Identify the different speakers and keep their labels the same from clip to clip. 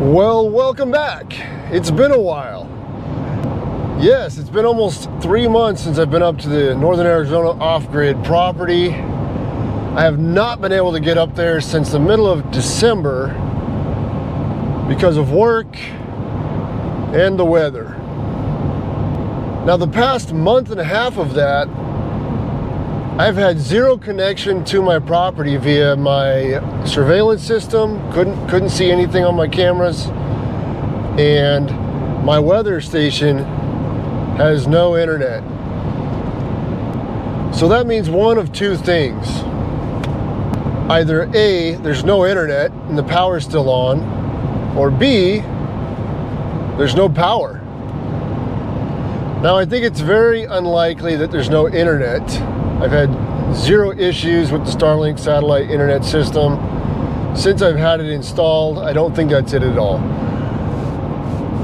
Speaker 1: Well, welcome back. It's been a while. Yes, it's been almost 3 months since I've been up to the Northern Arizona off-grid property. I have not been able to get up there since the middle of December because of work and the weather. Now, the past month and a half of that, I've had zero connection to my property via my surveillance system. Couldn't see anything on my cameras, and my weather station has no internet. So that means one of two things. Either A, there's no internet and the power's still on, or B, there's no power. Now, I think it's very unlikely that there's no internet. I've had zero issues with the Starlink satellite internet system since I've had it installed. I don't think that's it at all.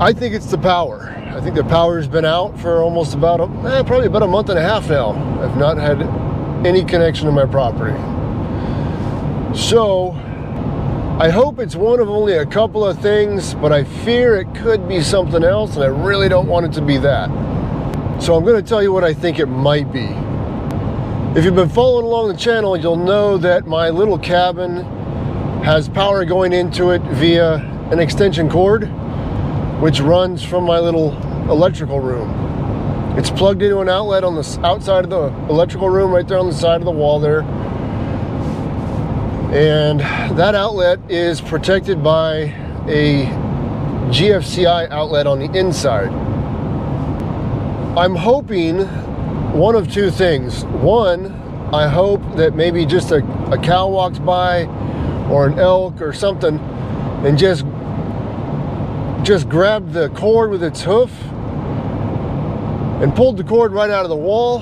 Speaker 1: I think it's the power. I think the power's been out for almost probably about a month and a half now. I've not had any connection to my property. So I hope it's one of only a couple of things, but I fear it could be something else, and I really don't want it to be that. So I'm going to tell you what I think it might be. If you've been following along the channel, you'll know that my little cabin has power going into it via an extension cord, which runs from my little electrical room. It's plugged into an outlet on the outside of the electrical room, right there on the side of the wall there. And that outlet is protected by a GFCI outlet on the inside. I'm hoping one of two things. One, I hope that maybe just a cow walked by or an elk or something and just grabbed the cord with its hoof and pulled the cord right out of the wall.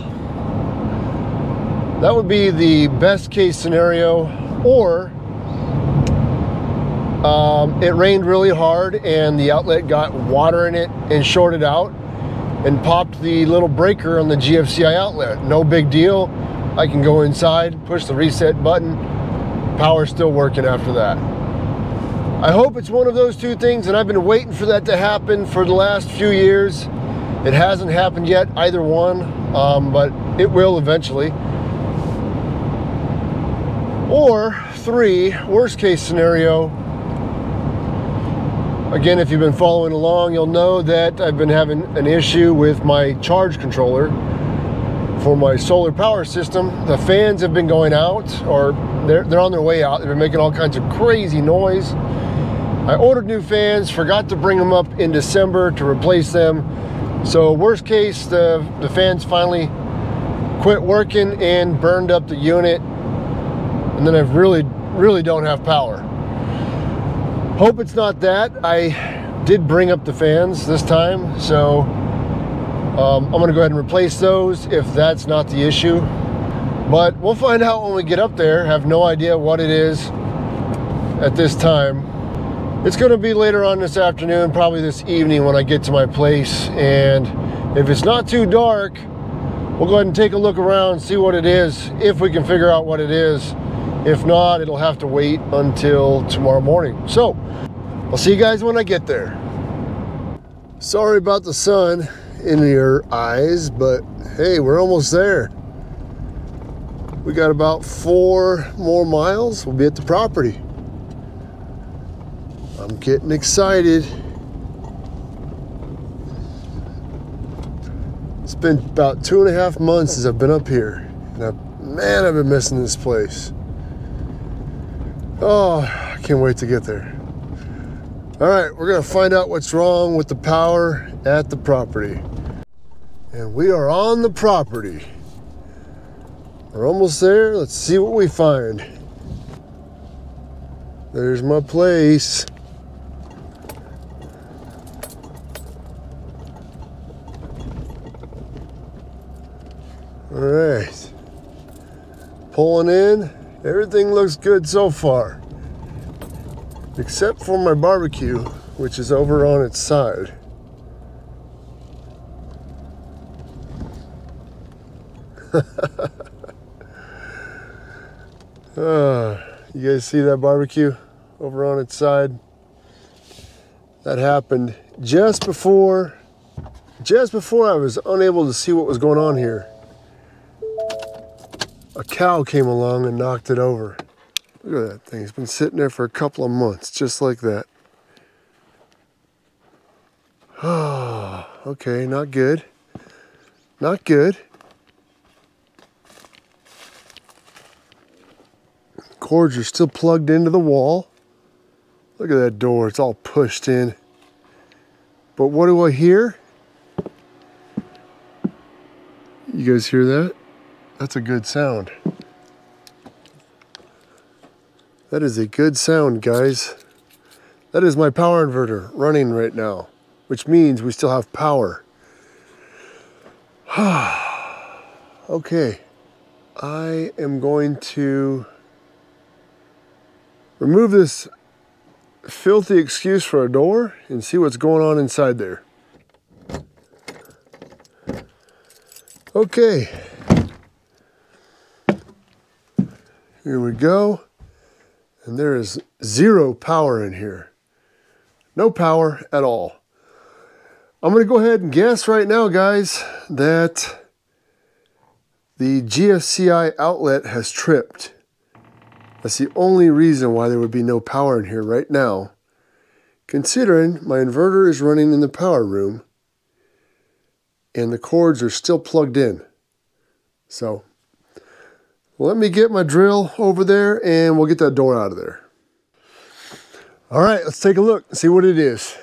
Speaker 1: That would be the best case scenario. Or it rained really hard and the outlet got water in it and shorted out and popped the little breaker on the GFCI outlet. No big deal. I can go inside, push the reset button, power's still working after that. I hope it's one of those two things, and I've been waiting for that to happen for the last few years. It hasn't happened yet, either one, but it will eventually. Or three, worst case scenario. Again, if you've been following along, you'll know that I've been having an issue with my charge controller for my solar power system. The fans have been going out, or they're on their way out. They've been making all kinds of crazy noise. I ordered new fans, forgot to bring them up in December to replace them. So worst case, the fans finally quit working and burned up the unit. And then I really don't have power. Hope it's not that. I did bring up the fans this time, so I'm gonna go ahead and replace those if that's not the issue. But we'll find out when we get up there. Have no idea what it is at this time. It's gonna be later on this afternoon, probably this evening when I get to my place. And if it's not too dark, we'll go ahead and take a look around, see what it is, if we can figure out what it is. If not, it'll have to wait until tomorrow morning. So, I'll see you guys when I get there. Sorry about the sun in your eyes, but hey, we're almost there. We got about 4 more miles. We'll be at the property. I'm getting excited. It's been about 2.5 months since I've been up here. And man, I've been missing this place. Oh, I can't wait to get there. All right, we're gonna find out what's wrong with the power at the property. And we are on the property. We're almost there. Let's see what we find. There's my place. All right. Pulling in. Everything looks good so far, except for my barbecue, which is over on its side. You guys see that barbecue over on its side? That happened just before I was unable to see what was going on here. A cow came along and knocked it over. Look at that thing. It's been sitting there for a couple of months, just like that. Oh, okay, not good. Not good. Cords are still plugged into the wall. Look at that door, it's all pushed in. But what do I hear? You guys hear that? That's a good sound. That is a good sound, guys. That is my power inverter running right now, which means we still have power. Okay, I am going to remove this filthy excuse for a door and see what's going on inside there. Okay, here we go. And there is zero power in here. No power at all. I'm going to go ahead and guess right now, guys, that the GFCI outlet has tripped. That's the only reason why there would be no power in here right now, considering my inverter is running in the power room and the cords are still plugged in. So let me get my drill over there and we'll get that door out of there. All right, let's take a look and see what it is.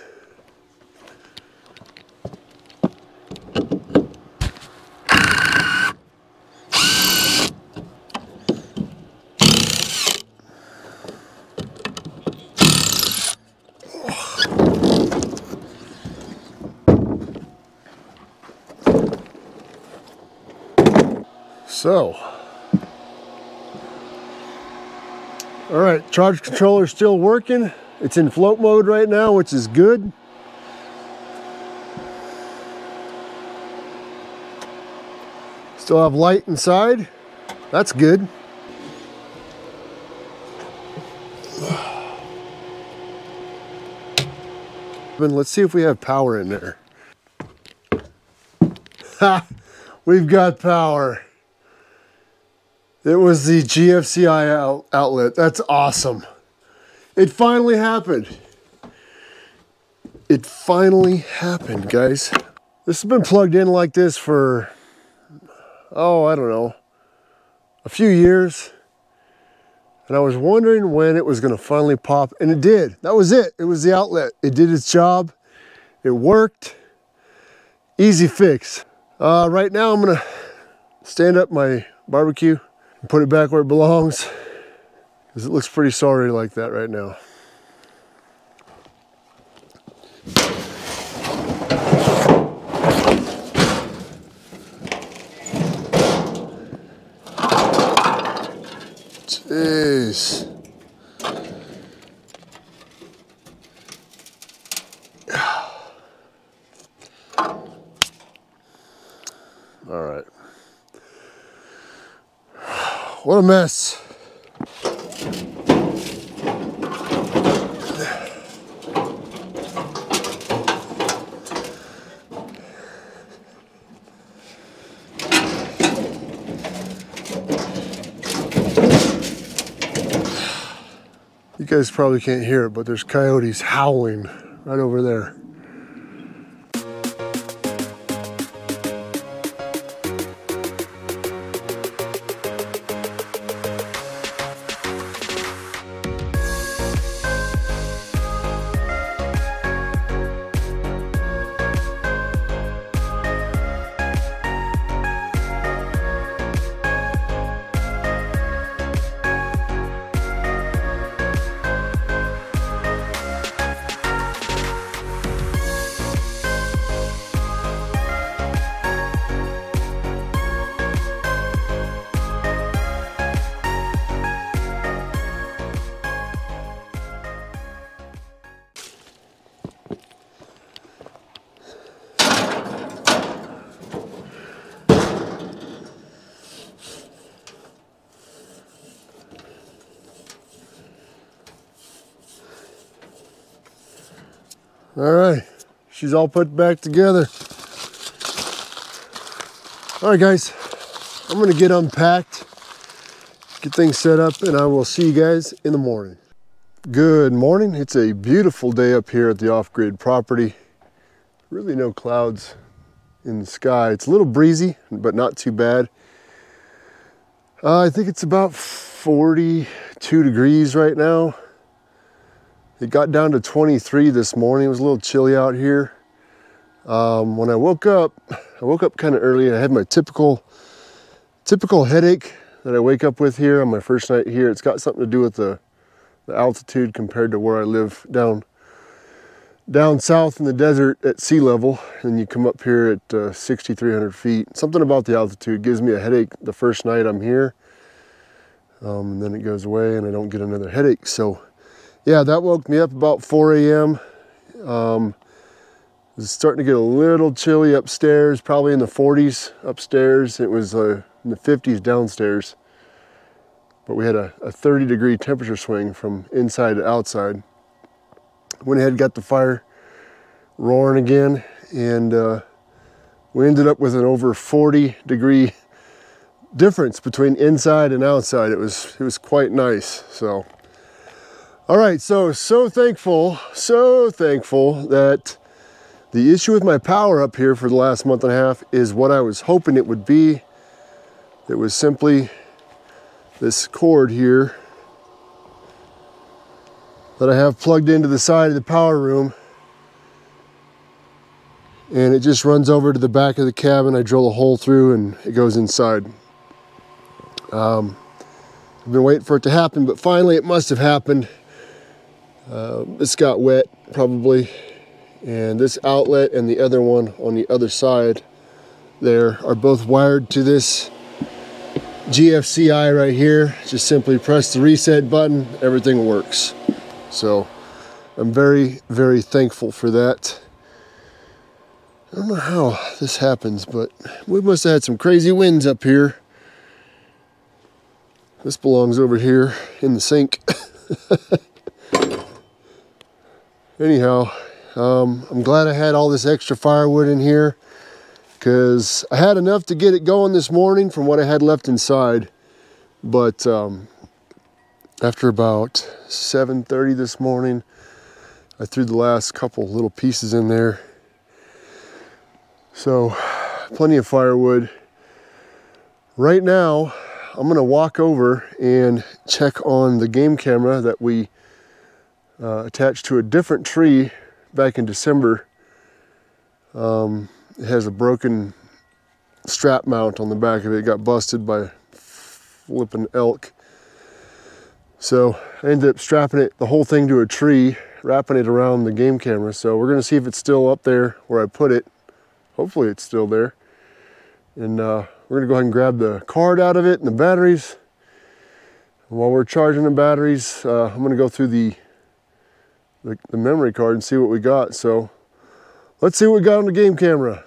Speaker 1: So, all right, charge controller still working. It's in float mode right now, which is good. Still have light inside. That's good. Let's see if we have power in there. Ha! We've got power. It was the GFCI outlet. That's awesome. It finally happened. It finally happened, guys. This has been plugged in like this for, oh, I don't know, a few years. And I was wondering when it was gonna finally pop, and it did. That was it. It was the outlet. It did its job. It worked. Easy fix. Right now I'm gonna stand up my barbecue and put it back where it belongs, because it looks pretty sorry like that right now. Jeez. All right. What a mess. You guys probably can't hear it, but there's coyotes howling right over there. All right, she's all put back together. All right, guys, I'm gonna get unpacked, get things set up, and I will see you guys in the morning. Good morning. It's a beautiful day up here at the off-grid property. Really no clouds in the sky. It's a little breezy, but not too bad. I think it's about 42 degrees right now. It got down to 23 this morning. It was a little chilly out here. When I woke up kind of early. I had my typical headache that I wake up with here on my first night here. It's got something to do with the altitude compared to where I live down south in the desert at sea level, and you come up here at 6,300 feet. Something about the altitude gives me a headache the first night I'm here, and then it goes away and I don't get another headache. So yeah, that woke me up about 4 a.m. It's starting to get a little chilly upstairs, probably in the 40s upstairs. It was in the 50s downstairs, but we had a 30-degree temperature swing from inside to outside. Went ahead and got the fire roaring again, and we ended up with an over 40-degree difference between inside and outside. It was quite nice. So all right, so thankful that the issue with my power up here for the last month and a half is what I was hoping it would be. It was simply this cord here that I have plugged into the side of the power room, and it just runs over to the back of the cabin. I drill a hole through and it goes inside. I've been waiting for it to happen, but finally it must have happened. This got wet probably, and this outlet and the other one on the other side there are both wired to this GFCI right here. Just simply press the reset button, everything works. So I'm very, very thankful for that. I don't know how this happens, but we must have had some crazy winds up here. This belongs over here in the sink. Anyhow, I'm glad I had all this extra firewood in here, because I had enough to get it going this morning from what I had left inside. But after about 7:30 this morning, I threw the last couple little pieces in there. So plenty of firewood. Right now, I'm gonna walk over and check on the game camera that we attached to a different tree back in December. It has a broken strap mount on the back of it. It got busted by flipping elk. So I ended up strapping the whole thing to a tree, wrapping it around the game camera. So we're gonna see if it's still up there where I put it. Hopefully it's still there. And we're gonna go ahead and grab the card out of it and the batteries. And while we're charging the batteries, I'm gonna go through the memory card and see what we got. So let's see what we got on the game camera.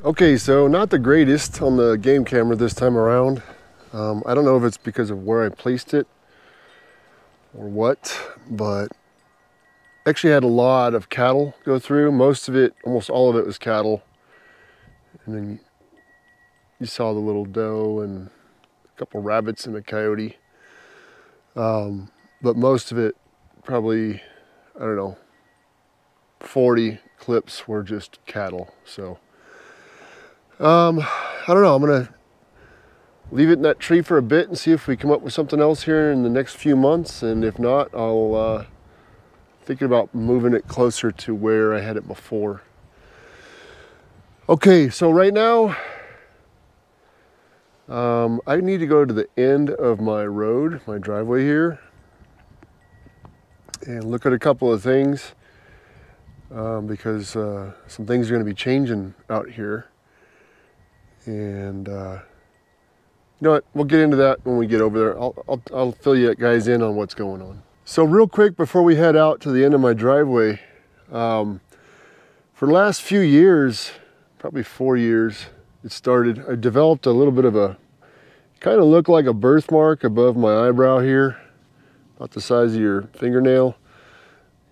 Speaker 1: Okay, so not the greatest on the game camera this time around. I don't know if it's because of where I placed it or what, but actually had a lot of cattle go through. Most of it, almost all of it was cattle. And then you saw the little doe and a couple rabbits and a coyote. But most of it, probably, I don't know, 40 clips were just cattle. So I don't know, I'm gonna leave it in that tree for a bit and see if we come up with something else here in the next few months, and if not, I'll thinking about moving it closer to where I had it before. Okay, so right now, I need to go to the end of my road, my driveway here, and look at a couple of things because some things are going to be changing out here. And you know what? We'll get into that when we get over there. I'll fill you guys in on what's going on. So real quick before we head out to the end of my driveway, for the last few years, probably 4 years, I developed a little bit of a, kind of looked like a birthmark above my eyebrow here, about the size of your fingernail.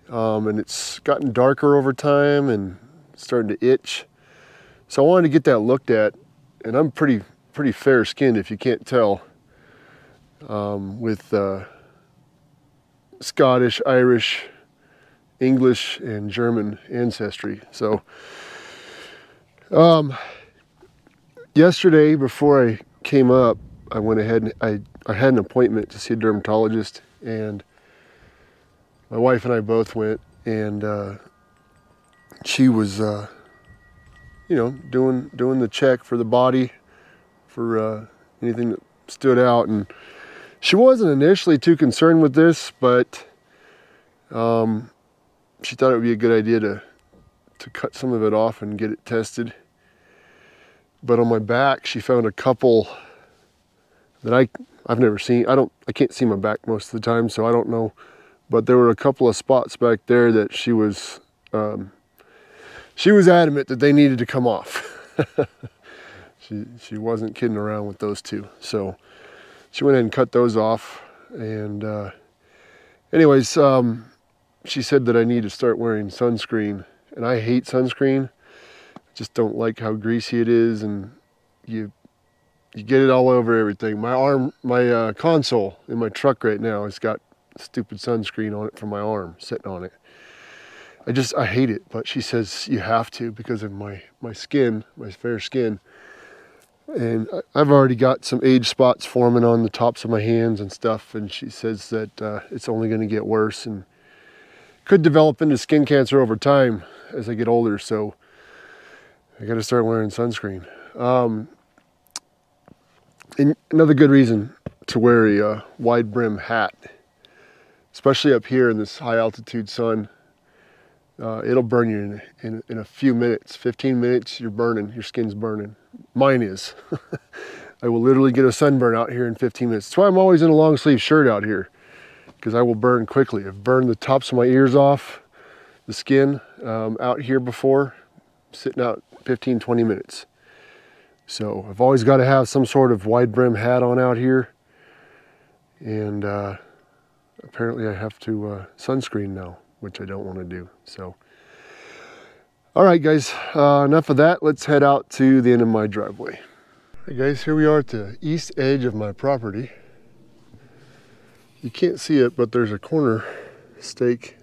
Speaker 1: And it's gotten darker over time and starting to itch. So I wanted to get that looked at, and I'm pretty fair skinned if you can't tell, with Scottish, Irish, English, and German ancestry. So yesterday before I came up, I went ahead and I had an appointment to see a dermatologist, and my wife and I both went, and she was you know, doing the check for the body for anything that stood out. And she wasn't initially too concerned with this, but she thought it would be a good idea to cut some of it off and get it tested. But on my back, she found a couple that I've never seen. I can't see my back most of the time, so I don't know. But there were a couple of spots back there that she was adamant that they needed to come off. She wasn't kidding around with those two. So she went ahead and cut those off. And anyways, she said that I need to start wearing sunscreen. And I hate sunscreen. Just don't like how greasy it is, and you get it all over everything. My console in my truck right now has got stupid sunscreen on it from my arm sitting on it. I hate it, but she says you have to because of my skin, my fair skin. And I've already got some age spots forming on the tops of my hands and stuff, and she says that it's only going to get worse and could develop into skin cancer over time as I get older. So I got to start wearing sunscreen. And another good reason to wear a wide brim hat, especially up here in this high altitude sun. It'll burn you in a few minutes. 15 minutes, you're burning, your skin's burning. Mine is. I will literally get a sunburn out here in 15 minutes. That's why I'm always in a long sleeve shirt out here, because I will burn quickly. I've burned the tops of my ears off, the skin out here before, sitting out 15, 20 minutes. So I've always got to have some sort of wide brim hat on out here. And apparently I have to sunscreen now, which I don't want to do. So, all right, guys, enough of that. Let's head out to the end of my driveway. Hey guys, here we are at the east edge of my property. You can't see it, but there's a corner stake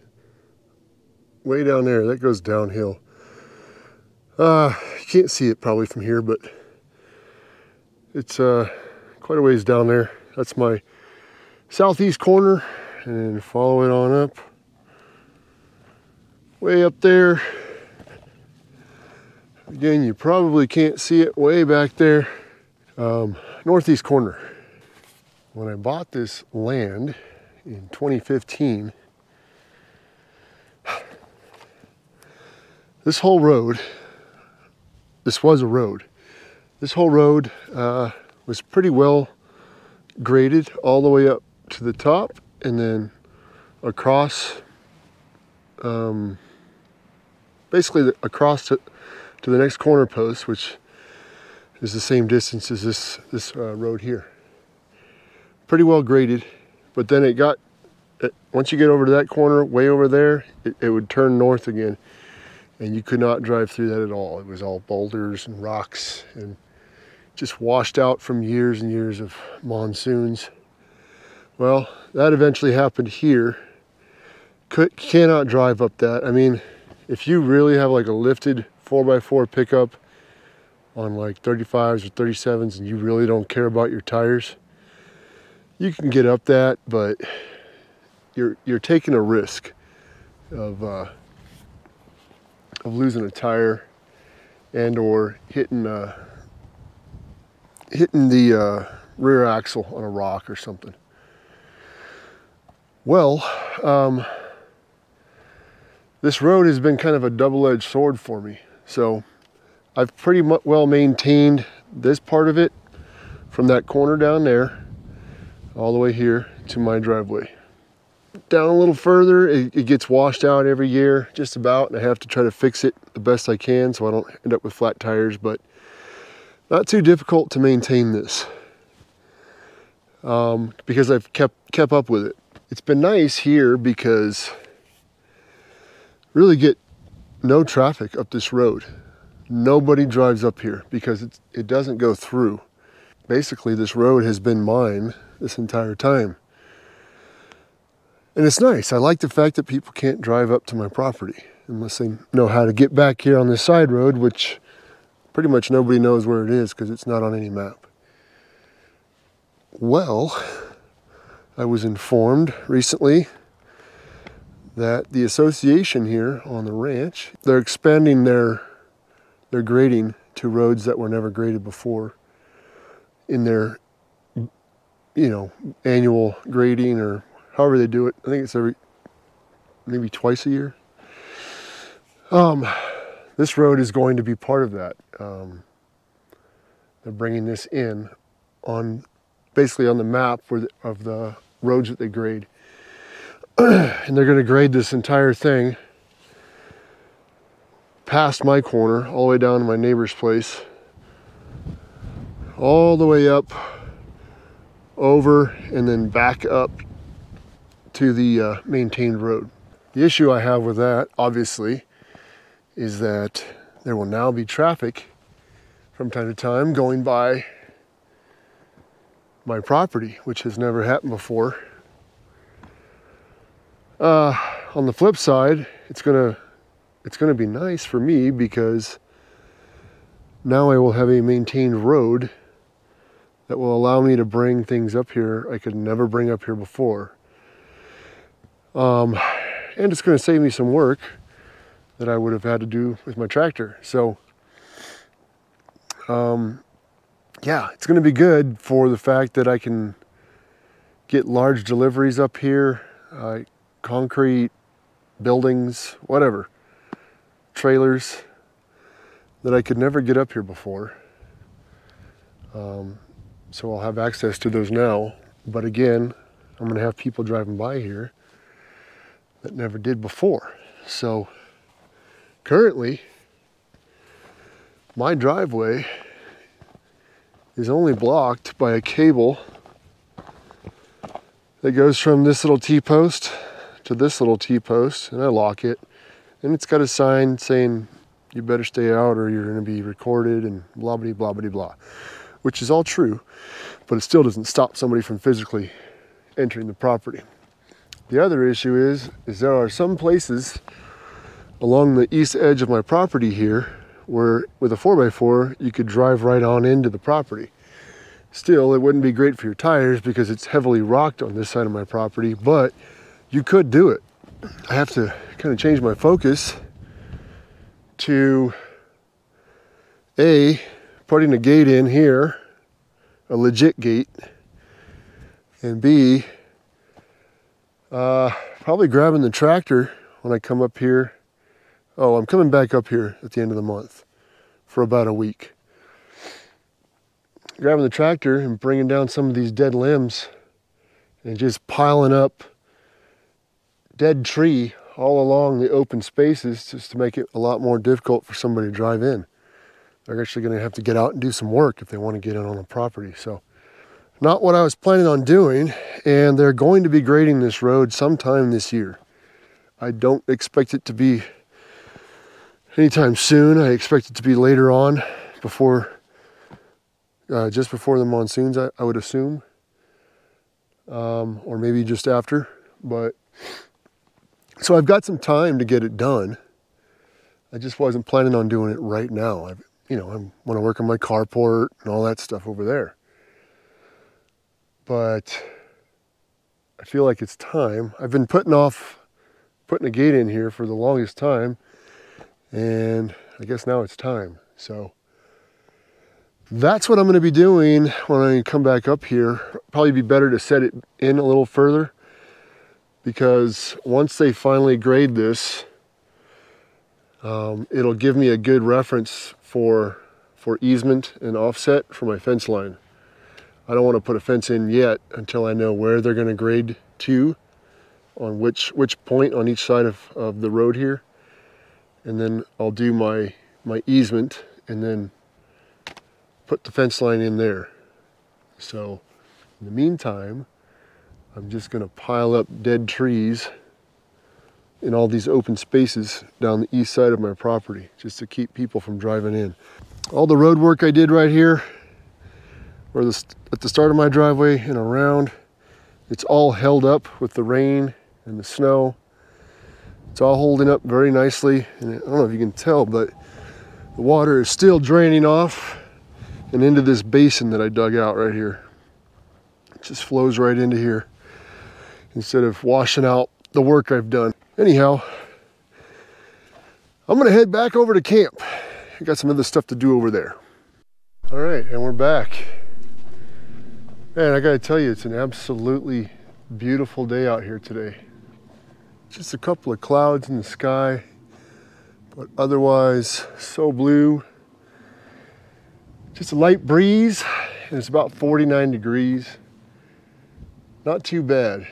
Speaker 1: way down there. That goes downhill. You can't see it probably from here, but it's quite a ways down there. That's my southeast corner, and follow it on up. Way up there. Again, you probably can't see it way back there. Northeast corner. When I bought this land in 2015, this whole road, this was a road. This whole road was pretty well graded all the way up to the top, and then across, basically across to the next corner post, which is the same distance as this road here. Pretty well graded, but then it got, once you get over to that corner, way over there, it would turn north again, and you could not drive through that at all. It was all boulders and rocks and just washed out from years and years of monsoons. Well, that eventually happened here. Cannot drive up that. I mean, if you really have like a lifted 4x4 pickup on like 35s or 37s and you really don't care about your tires, you can get up that, but you're taking a risk of losing a tire and or hitting the rear axle on a rock or something. Well, this road has been kind of a double-edged sword for me. So I've pretty well maintained this part of it from that corner down there all the way here to my driveway. Down a little further, it gets washed out every year, just about, and I have to try to fix it the best I can so I don't end up with flat tires, but not too difficult to maintain this because I've kept up with it. It's been nice here because really get no traffic up this road. Nobody drives up here because it doesn't go through. Basically, this road has been mine this entire time. And it's nice. I like the fact that people can't drive up to my property unless they know how to get back here on this side road, which pretty much nobody knows where it is because it's not on any map. Well, I was informed recently that the association here on the ranch, they're expanding their grading to roads that were never graded before in their, annual grading or however they do it. I think it's maybe twice a year. This road is going to be part of that. They're bringing this in basically on the map of the roads that they grade. And they're going to grade this entire thing past my corner, all the way down to my neighbor's place, all the way up, over, and then back up to the maintained road. The issue I have with that, obviously, is that there will now be traffic from time to time going by my property, which has never happened before. On the flip side, it's gonna be nice for me because now I will have a maintained road that will allow me to bring things up here I could never bring up here before. And it's going to save me some work that I would have had to do with my tractor. So, yeah, it's going to be good for the fact that I can get large deliveries up here, concrete, buildings, whatever, trailers that I could never get up here before. So I'll have access to those now. But again, I'm going to have people driving by here that never did before. So currently, my driveway is only blocked by a cable that goes from this little T-post to this little T-post, and I lock it. And it's got a sign saying, you better stay out or you're going to be recorded and blah, blah, blah, blah, blah, which is all true, but it still doesn't stop somebody from physically entering the property. The other issue is there are some places along the east edge of my property here where with a 4x4, you could drive right on into the property. Still, it wouldn't be great for your tires because it's heavily rocked on this side of my property, but you could do it. I have to kind of change my focus to A, putting a gate in here, a legit gate, and B, probably grabbing the tractor when I come up here. Oh, I'm coming back up here at the end of the month for about a week. Grabbing the tractor and bringing down some of these dead limbs and just piling up dead tree all along the open spaces just to make it a lot more difficult for somebody to drive in. They're actually going to have to get out and do some work if they want to get in on the property. So not what I was planning on doing, and they're going to be grading this road sometime this year. I don't expect it to be anytime soon. I expect it to be later on, just before the monsoons, I would assume, or maybe just after. But so I've got some time to get it done. I just wasn't planning on doing it right now. I want to work on my carport and all that stuff over there. But I feel like it's time. I've been putting off putting a gate in here for the longest time, and I guess now it's time. So that's what I'm going to be doing when I come back up here. Probably be better to set it in a little further, because once they finally grade this, it'll give me a good reference for easement and offset for my fence line. I don't want to put a fence in yet until I know where they're going to grade to, on which point on each side of the road here. And then I'll do my easement and then put the fence line in there. So in the meantime, I'm just going to pile up dead trees in all these open spaces down the east side of my property, just to keep people from driving in. All the road work I did right here, or at the start of my driveway and around, it's all held up with the rain and the snow. It's all holding up very nicely, and I don't know if you can tell, but the water is still draining off and into this basin that I dug out right here. It just flows right into here instead of washing out the work I've done. Anyhow, I'm gonna head back over to camp. I got some other stuff to do over there. All right, and we're back. Man, I gotta tell you, it's an absolutely beautiful day out here today. Just a couple of clouds in the sky, but otherwise so blue. Just a light breeze, and it's about 49 degrees. Not too bad.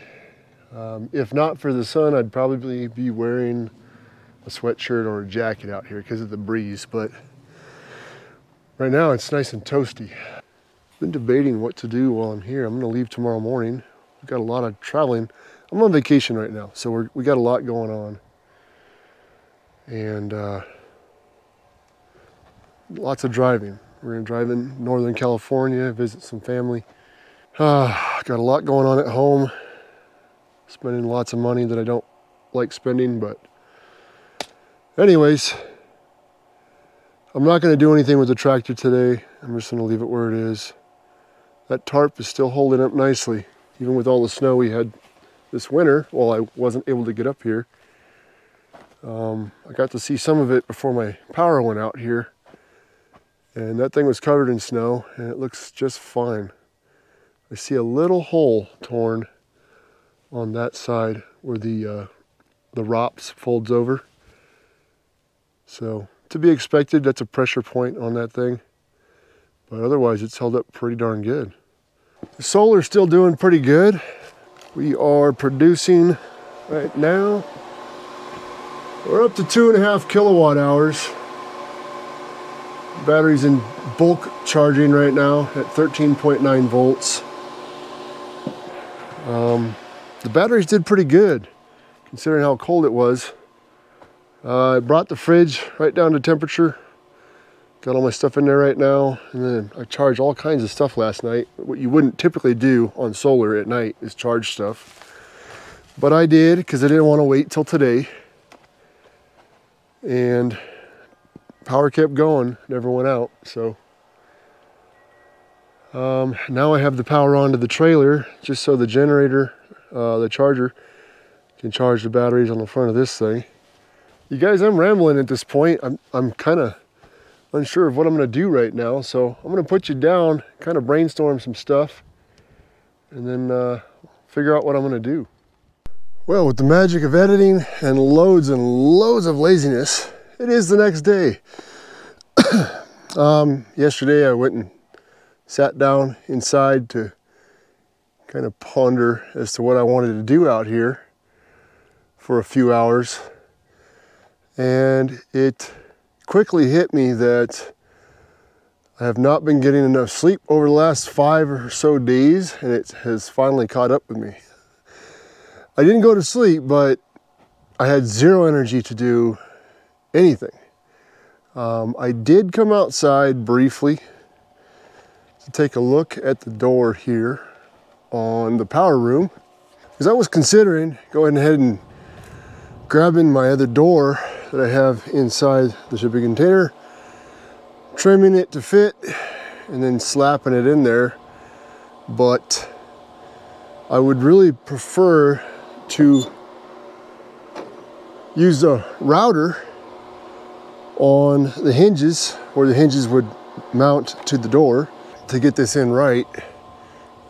Speaker 1: If not for the sun, I'd probably be wearing a sweatshirt or a jacket out here because of the breeze, but right now it's nice and toasty. I've been debating what to do while I'm here. I'm gonna leave tomorrow morning. We've got a lot of traveling. I'm on vacation right now, so we got a lot going on. And lots of driving. We're gonna drive in Northern California, visit some family. Got a lot going on at home. Spending lots of money that I don't like spending, but anyways, I'm not going to do anything with the tractor today. I'm just going to leave it where it is. That tarp is still holding up nicely, even with all the snow we had this winter while I wasn't able to get up here. I got to see some of it before my power went out here, and that thing was covered in snow, and it looks just fine. I see a little hole torn on that side where the ROPS folds over. So to be expected, that's a pressure point on that thing. But otherwise it's held up pretty darn good. The solar's still doing pretty good. We are producing right now. We're up to 2.5 kilowatt hours. Battery's in bulk charging right now at 13.9 volts. The batteries did pretty good considering how cold it was. I brought the fridge right down to temperature. Got all my stuff in there right now. And then I charged all kinds of stuff last night. What you wouldn't typically do on solar at night is charge stuff. But I did because I didn't want to wait till today. And power kept going, never went out. So now I have the power onto the trailer just so the generator, the charger, can charge the batteries on the front of this thing. You guys, I'm rambling at this point. I'm kind of unsure of what I'm going to do right now, so I'm going to put you down, kind of brainstorm some stuff, and then figure out what I'm going to do. Well, with the magic of editing and loads of laziness, it is the next day. Yesterday I went and sat down inside to kind of ponder as to what I wanted to do out here for a few hours. And it quickly hit me that I have not been getting enough sleep over the last 5 or so days, and it has finally caught up with me. I didn't go to sleep, but I had zero energy to do anything. I did come outside briefly to take a look at the door here on the power room, because I was considering going ahead and grabbing my other door that I have inside the shipping container, trimming it to fit, and then slapping it in there. But I would really prefer to used a router on the hinges where the hinges would mount to the door to get this in right.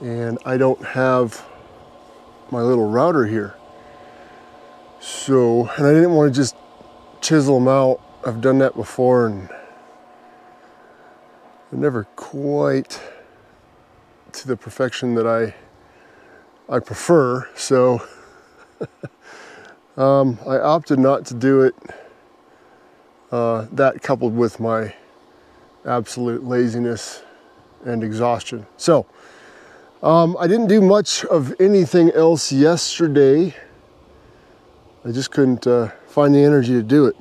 Speaker 1: And I don't have my little router here. So, and I didn't want to just chisel them out. I've done that before and they're never quite to the perfection that I prefer. So I opted not to do it. That coupled with my absolute laziness and exhaustion. So I didn't do much of anything else yesterday. I just couldn't find the energy to do it.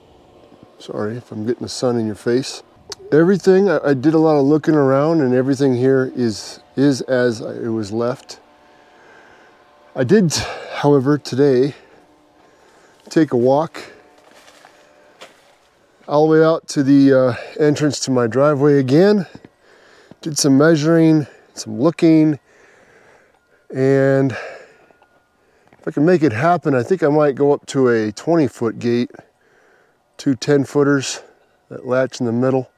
Speaker 1: Sorry if I'm getting the sun in your face. Everything, I did a lot of looking around, and everything here is as it was left. I did, however, today take a walk all the way out to the entrance to my driveway again. Did some measuring, some looking, and if I can make it happen, I think I might go up to a 20-foot gate, 2 10-footers that latch in the middle.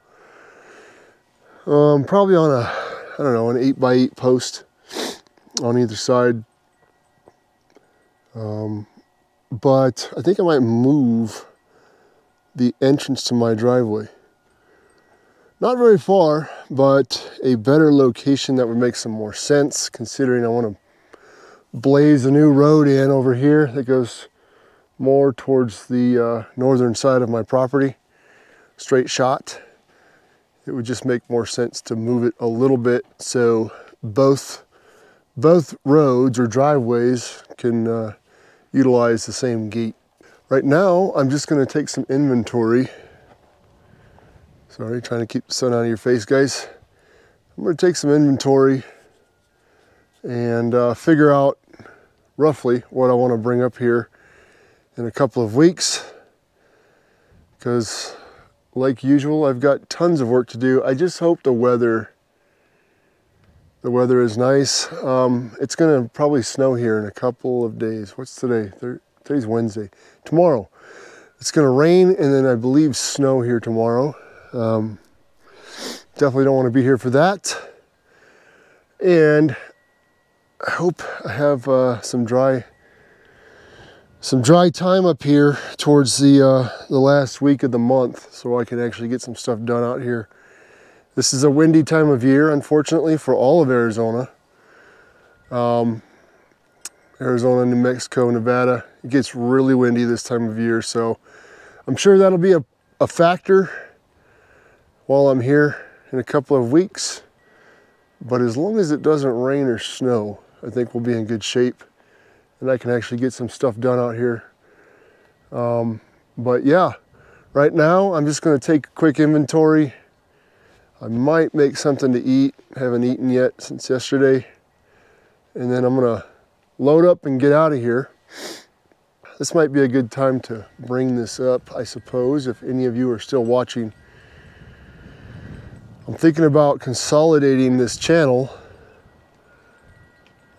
Speaker 1: Probably on I don't know, an 8x8 post on either side. But I think I might move the entrance to my driveway. Not very far, but a better location that would make some more sense, considering I want to blaze a new road in over here that goes more towards the northern side of my property. Straight shot. It would just make more sense to move it a little bit so both roads or driveways can utilize the same gate. Right now, I'm just going to take some inventory. Sorry, trying to keep the sun out of your face, guys. I'm going to take some inventory and figure out roughly what I want to bring up here in a couple of weeks. Because, like usual, I've got tons of work to do. I just hope the weather is nice. It's going to probably snow here in a couple of days. What's today? Today's Wednesday. Tomorrow. It's going to rain and then I believe snow here tomorrow. Definitely don't want to be here for that. And I hope I have some dry time up here towards the last week of the month, so I can actually get some stuff done out here. This is a windy time of year, unfortunately, for all of Arizona. Arizona, New Mexico, Nevada. It gets really windy this time of year, so I'm sure that'll be a factor while I'm here in a couple of weeks. But as long as it doesn't rain or snow, I think we'll be in good shape and I can actually get some stuff done out here. But yeah, right now I'm just going to take a quick inventory. I might make something to eat. Haven't eaten yet since yesterday. And then I'm going to load up and get out of here. This might be a good time to bring this up, I suppose, if any of you are still watching. I'm thinking about consolidating this channel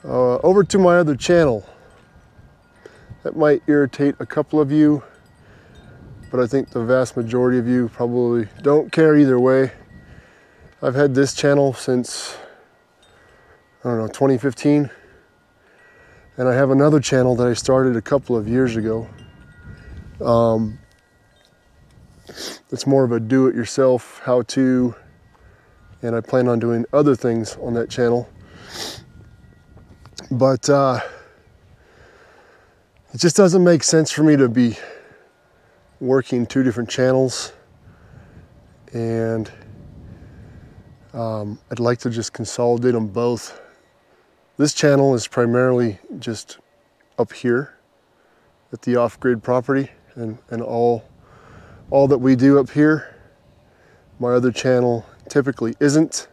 Speaker 1: over to my other channel. That might irritate a couple of you, but I think the vast majority of you probably don't care either way. I've had this channel since, I don't know, 2015. And I have another channel that I started a couple of years ago. It's more of a do-it-yourself how-to, and I plan on doing other things on that channel. But it just doesn't make sense for me to be working 2 different channels, and I'd like to just consolidate them both. This channel is primarily just up here at the off-grid property and all that we do up here. My other channel typically isn't.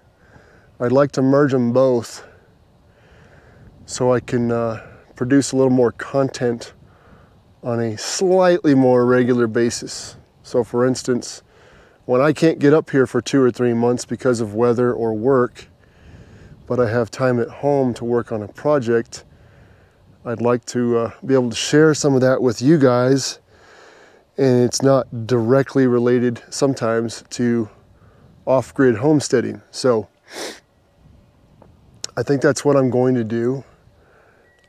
Speaker 1: I'd like to merge them both so I can produce a little more content on a slightly more regular basis. So for instance, when I can't get up here for 2 or 3 months because of weather or work, but I have time at home to work on a project, I'd like to be able to share some of that with you guys and it's not directly related sometimes to off-grid homesteading. So I think that's what I'm going to do.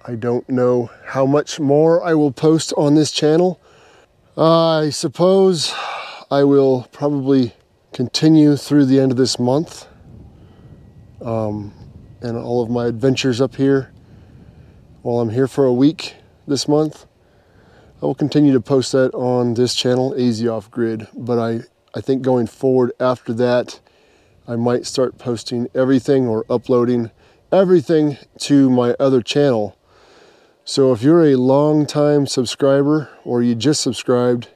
Speaker 1: I don't know how much more I will post on this channel. I suppose I will probably continue through the end of this month and all of my adventures up here while I'm here for a week this month. I will continue to post that on this channel, AZ Off Grid, but I think going forward after that, I might start posting everything or uploading everything to my other channel. So if you're a long-time subscriber or you just subscribed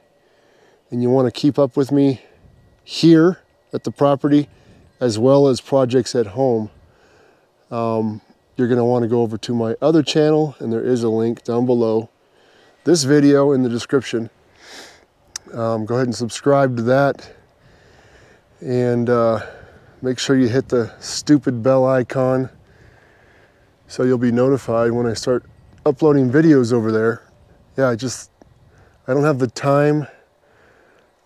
Speaker 1: and you want to keep up with me here at the property as well as projects at home, you're going to want to go over to my other channel, and there is a link down below this video in the description. Go ahead and subscribe to that, and make sure you hit the stupid bell icon so you'll be notified when I start uploading videos over there. Yeah, I don't have the time,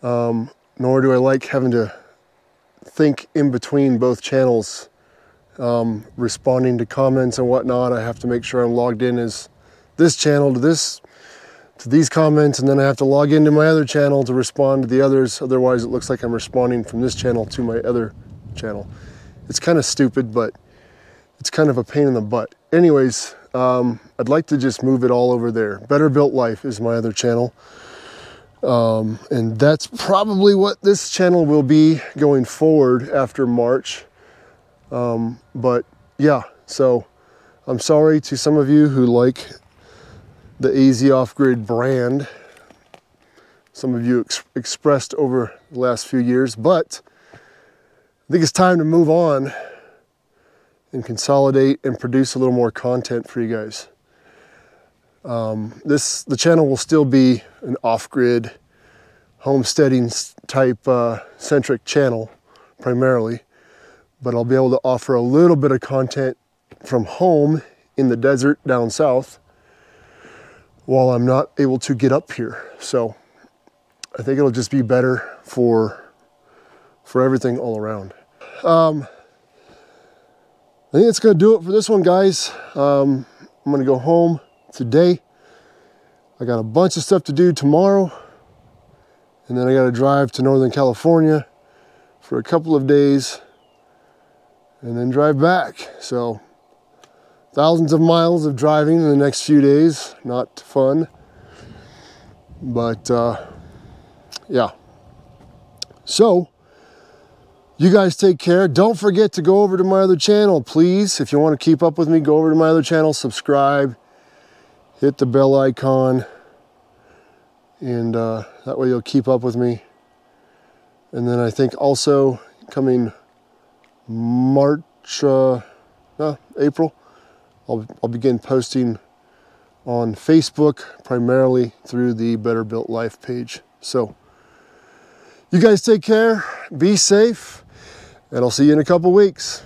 Speaker 1: nor do I like having to think in between both channels, responding to comments and whatnot. I have to make sure I'm logged in as this channel to these comments, and then I have to log into my other channel to respond to the others. Otherwise it looks like I'm responding from this channel to my other channel. It's kind of stupid, but it's kind of a pain in the butt. Anyways, I'd like to just move it all over there. Better Built Life is my other channel. And that's probably what this channel will be going forward after March. But yeah, so I'm sorry to some of you who like the AZ Off Grid brand. Some of you expressed over the last few years, but I think it's time to move on and consolidate and produce a little more content for you guys. The channel will still be an off-grid homesteading type centric channel primarily, but I'll be able to offer a little bit of content from home in the desert down south while I'm not able to get up here. So I think it'll just be better for everything all around. I think it's gonna do it for this one, guys. I'm gonna go home today. I got a bunch of stuff to do tomorrow, and then I gotta drive to Northern California for a couple of days and then drive back. So thousands of miles of driving in the next few days. Not fun, but yeah. So you guys take care. Don't forget to go over to my other channel, please. If you want to keep up with me, go over to my other channel, subscribe, hit the bell icon, and that way you'll keep up with me. And then I think also coming April, I'll begin posting on Facebook, primarily through the Better Built Life page. So you guys take care, be safe, and I'll see you in a couple weeks.